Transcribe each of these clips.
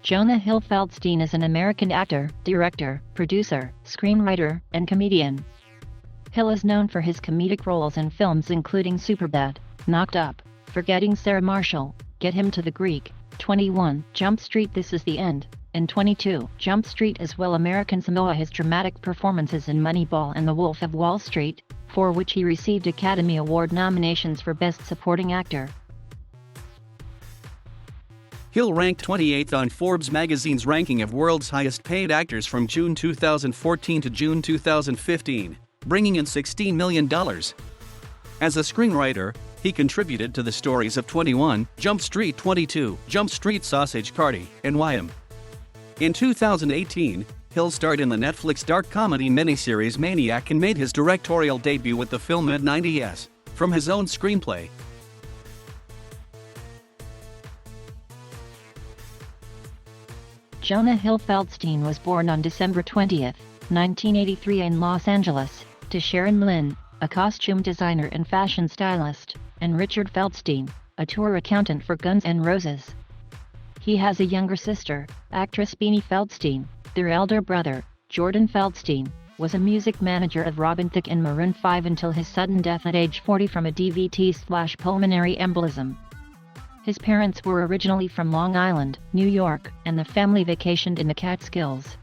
Jonah Hill Feldstein is an American actor, director, producer, screenwriter, and comedian. Hill is known for his comedic roles in films including Superbad, Knocked Up, Forgetting Sarah Marshall, Get Him to the Greek, 21 Jump Street This Is the End, and 22 Jump Street as well. American Samoa. His dramatic performances in Moneyball and The Wolf of Wall Street, for which he received Academy Award nominations for Best Supporting Actor. Hill ranked 28th on Forbes magazine's ranking of world's highest paid actors from June 2014 to June 2015, bringing in $16 million. As a screenwriter, he contributed to the stories of 21 Jump Street, 22 Jump Street, Sausage Party, and YM. In 2018, Hill starred in the Netflix dark comedy miniseries Maniac and made his directorial debut with the film Mid-90s, from his own screenplay. Jonah Hill Feldstein was born on December 20, 1983 in Los Angeles, to Sharon Lynn, a costume designer and fashion stylist, and Richard Feldstein, a tour accountant for Guns N' Roses. He has a younger sister, actress Beanie Feldstein. Their elder brother, Jordan Feldstein, was a music manager of Robin Thicke and Maroon 5 until his sudden death at age 40 from a DVT/pulmonary embolism. His parents were originally from Long Island, New York, and the family vacationed in the Catskills.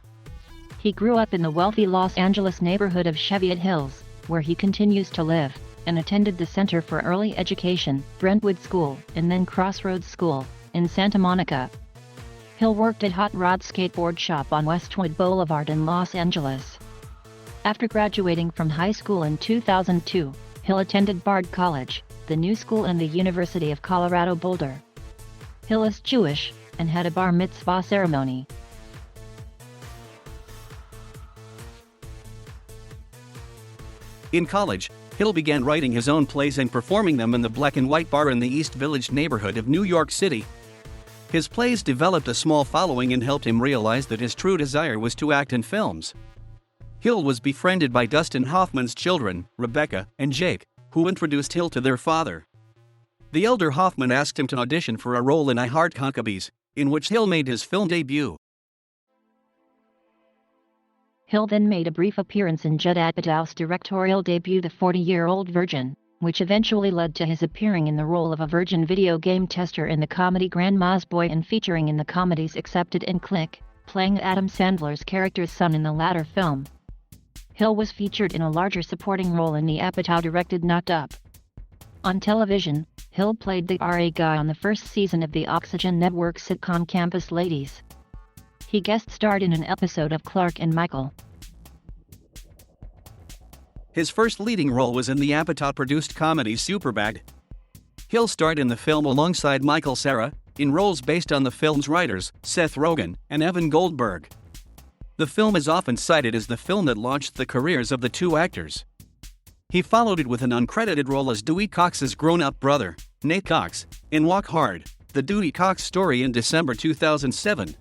He grew up in the wealthy Los Angeles neighborhood of Cheviot Hills, where he continues to live, and attended the Center for Early Education, Brentwood School, and then Crossroads School, in Santa Monica. Hill worked at Hot Rod Skateboard Shop on Westwood Boulevard in Los Angeles. After graduating from high school in 2002, Hill attended Bard College, the New School, and the University of Colorado Boulder. Hill is Jewish, and had a bar mitzvah ceremony. In college, Hill began writing his own plays and performing them in the Black and White Bar in the East Village neighborhood of New York City. His plays developed a small following and helped him realize that his true desire was to act in films. Hill was befriended by Dustin Hoffman's children, Rebecca and Jake, who introduced Hill to their father. The elder Hoffman asked him to audition for a role in I Heart Concubies, in which Hill made his film debut. Hill then made a brief appearance in Judd Apatow's directorial debut The 40-Year-Old Virgin, which eventually led to his appearing in the role of a virgin video game tester in the comedy Grandma's Boy and featuring in the comedies Accepted and Click, playing Adam Sandler's character's son in the latter film. Hill was featured in a larger supporting role in the Apatow-directed Knocked Up. On television, Hill played the RA guy on the first season of the Oxygen Network sitcom Campus Ladies. He guest starred in an episode of Clark and Michael. His first leading role was in the Apatow-produced comedy Superbad. Hill starred in the film alongside Michael Cera, in roles based on the film's writers, Seth Rogen and Evan Goldberg. The film is often cited as the film that launched the careers of the two actors. He followed it with an uncredited role as Dewey Cox's grown-up brother, Nate Cox, in Walk Hard, The Dewey Cox Story in December 2007.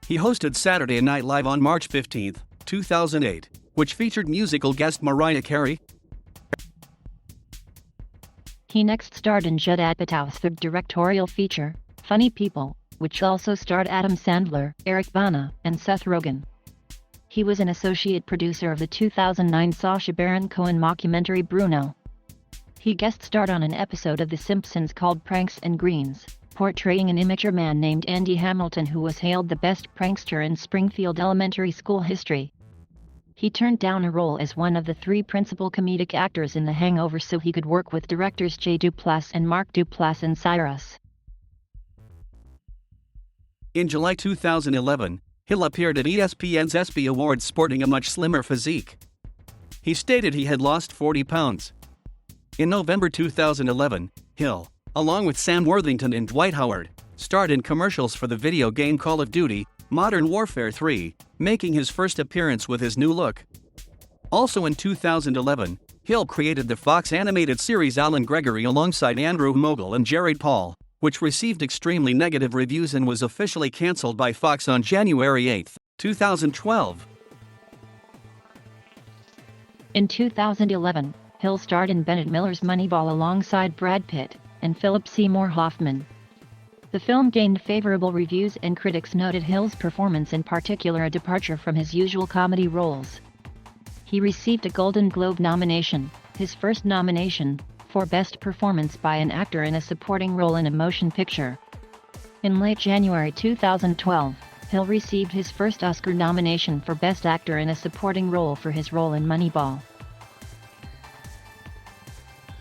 He hosted Saturday Night Live on March 15, 2008, which featured musical guest Mariah Carey. He next starred in Judd Apatow's third directorial feature, Funny People, which also starred Adam Sandler, Eric Bana, and Seth Rogen. He was an associate producer of the 2009 Sacha Baron Cohen mockumentary Bruno. He guest starred on an episode of The Simpsons called Pranks and Greens, portraying an immature man named Andy Hamilton who was hailed the best prankster in Springfield elementary school history. He turned down a role as one of the three principal comedic actors in The Hangover so he could work with directors Jay Duplass and Mark Duplass in Cyrus. In July 2011, Hill appeared at ESPN's ESPY Awards sporting a much slimmer physique. He stated he had lost 40 pounds. In November 2011, Hill, along with Sam Worthington and Dwight Howard, starred in commercials for the video game Call of Duty: Modern Warfare 3, making his first appearance with his new look. Also in 2011, Hill created the Fox animated series Alan Gregory alongside Andrew Mogul and Jared Paul, which received extremely negative reviews and was officially cancelled by Fox on January 8, 2012. In 2011, Hill starred in Bennett Miller's Moneyball alongside Brad Pitt and Philip Seymour Hoffman. The film gained favorable reviews and critics noted Hill's performance, in particular a departure from his usual comedy roles. He received a Golden Globe nomination, his first nomination, for Best Performance by an Actor in a Supporting Role in a Motion Picture. In late January 2012, Hill received his first Oscar nomination for Best Actor in a Supporting Role for his role in Moneyball.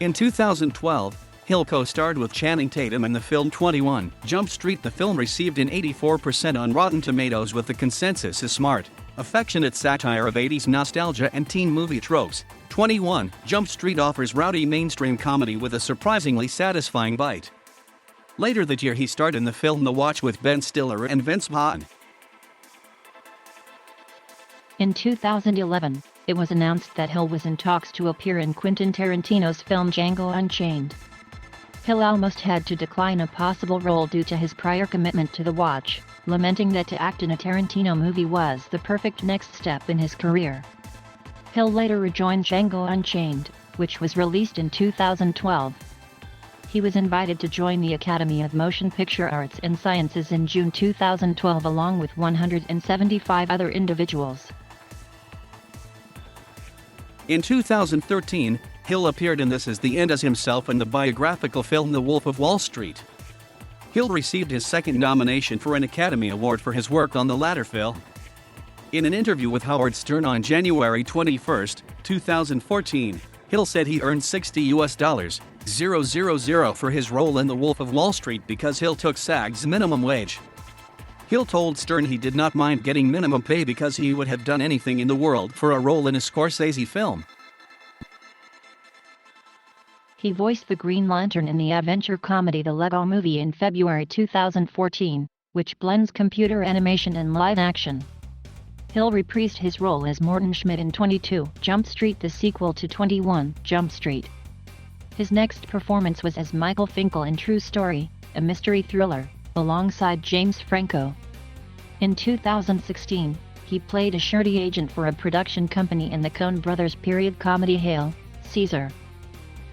In 2012, Hill co-starred with Channing Tatum in the film 21 Jump Street. The film received an 84% on Rotten Tomatoes with the consensus is smart, affectionate satire of 80s nostalgia and teen movie tropes. 21 Jump Street offers rowdy mainstream comedy with a surprisingly satisfying bite. Later that year he starred in the film The Watch with Ben Stiller and Vince Vaughn. In 2011, it was announced that Hill was in talks to appear in Quentin Tarantino's film Django Unchained. Hill almost had to decline a possible role due to his prior commitment to The Watch, lamenting that to act in a Tarantino movie was the perfect next step in his career. Hill later rejoined Django Unchained, which was released in 2012. He was invited to join the Academy of Motion Picture Arts and Sciences in June 2012 along with 175 other individuals. In 2013, Hill appeared in This Is the End as himself in the biographical film The Wolf of Wall Street. Hill received his second nomination for an Academy Award for his work on the latter film. In an interview with Howard Stern on January 21, 2014, Hill said he earned $60,000 for his role in The Wolf of Wall Street because Hill took SAG's minimum wage. Hill told Stern he did not mind getting minimum pay because he would have done anything in the world for a role in a Scorsese film. He voiced the Green Lantern in the adventure comedy The Lego Movie in February 2014, which blends computer animation and live action. Hill reprised his role as Morton Schmidt in 22 Jump Street, the sequel to 21 Jump Street. His next performance was as Michael Finkel in True Story, a mystery thriller, alongside James Franco. In 2016, he played a surety agent for a production company in the Coen Brothers period comedy Hail, Caesar,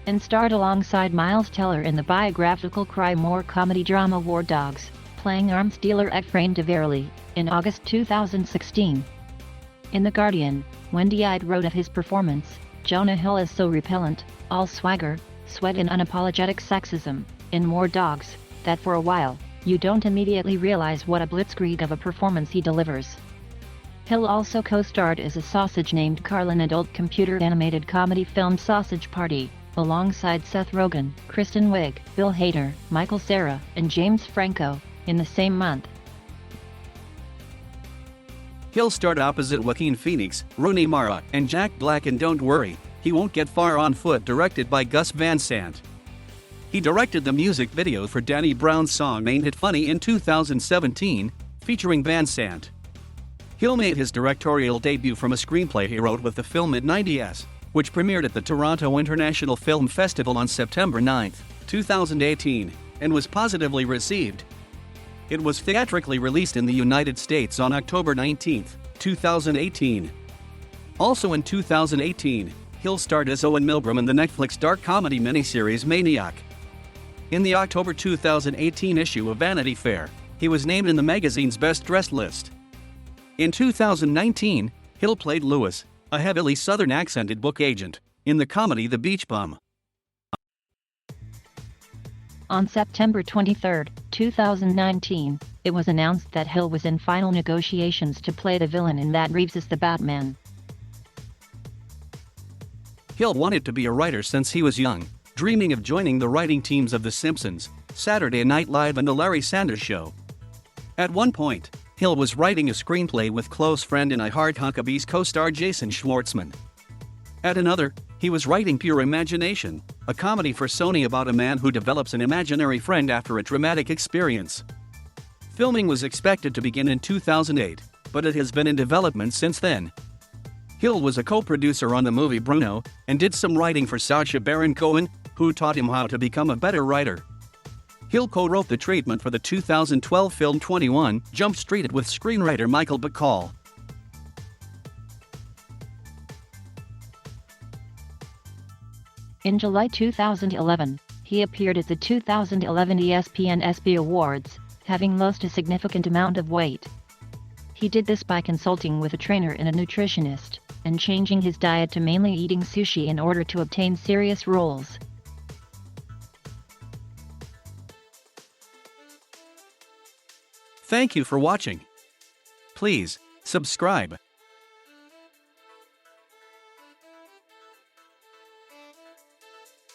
and starred alongside Miles Teller in the biographical crime war comedy drama War Dogs, playing arms dealer Ephraim DeVerley, in August 2016. In The Guardian, Wendy Ide wrote of his performance, "Jonah Hill is so repellent, all swagger, sweat and unapologetic sexism, in War Dogs, that for a while, you don't immediately realize what a blitzkrieg of a performance he delivers." Hill also co-starred as a sausage named Carl in adult computer-animated comedy film Sausage Party, alongside Seth Rogen, Kristen Wiig, Bill Hader, Michael Cera, and James Franco, in the same month. Hill starred opposite Joaquin Phoenix, Rooney Mara, and Jack Black in Don't Worry, He Won't Get Far on Foot, directed by Gus Van Sant. He directed the music video for Danny Brown's song Ain't It Funny in 2017, featuring Van Sant. Hill made his directorial debut from a screenplay he wrote with the film Mid-90s, which premiered at the Toronto International Film Festival on September 9, 2018, and was positively received. It was theatrically released in the United States on October 19, 2018. Also in 2018, Hill starred as Owen Milgram in the Netflix dark comedy miniseries Maniac. In the October 2018 issue of Vanity Fair, he was named in the magazine's Best Dressed list. In 2019, Hill played Lewis, a heavily Southern-accented book agent, in the comedy The Beach Bum. On September 23, 2019, it was announced that Hill was in final negotiations to play the villain in Matt Reeves' The Batman. Hill wanted to be a writer since he was young, dreaming of joining the writing teams of The Simpsons, Saturday Night Live and The Larry Sanders Show. At one point, Hill was writing a screenplay with close friend and I Heart Huckabee's co-star Jason Schwartzman. At another, he was writing Pure Imagination, a comedy for Sony about a man who develops an imaginary friend after a traumatic experience. Filming was expected to begin in 2008, but it has been in development since then. Hill was a co-producer on the movie Bruno, and did some writing for Sacha Baron Cohen, who taught him how to become a better writer. Hill co-wrote the treatment for the 2012 film 21 Jump Street with screenwriter Michael Bacall. In July 2011, He appeared at the 2011 ESPN ESPY Awards, having lost a significant amount of weight. He did this by consulting with a trainer and a nutritionist, and changing his diet to mainly eating sushi in order to obtain serious roles. Thank you for watching. Please subscribe.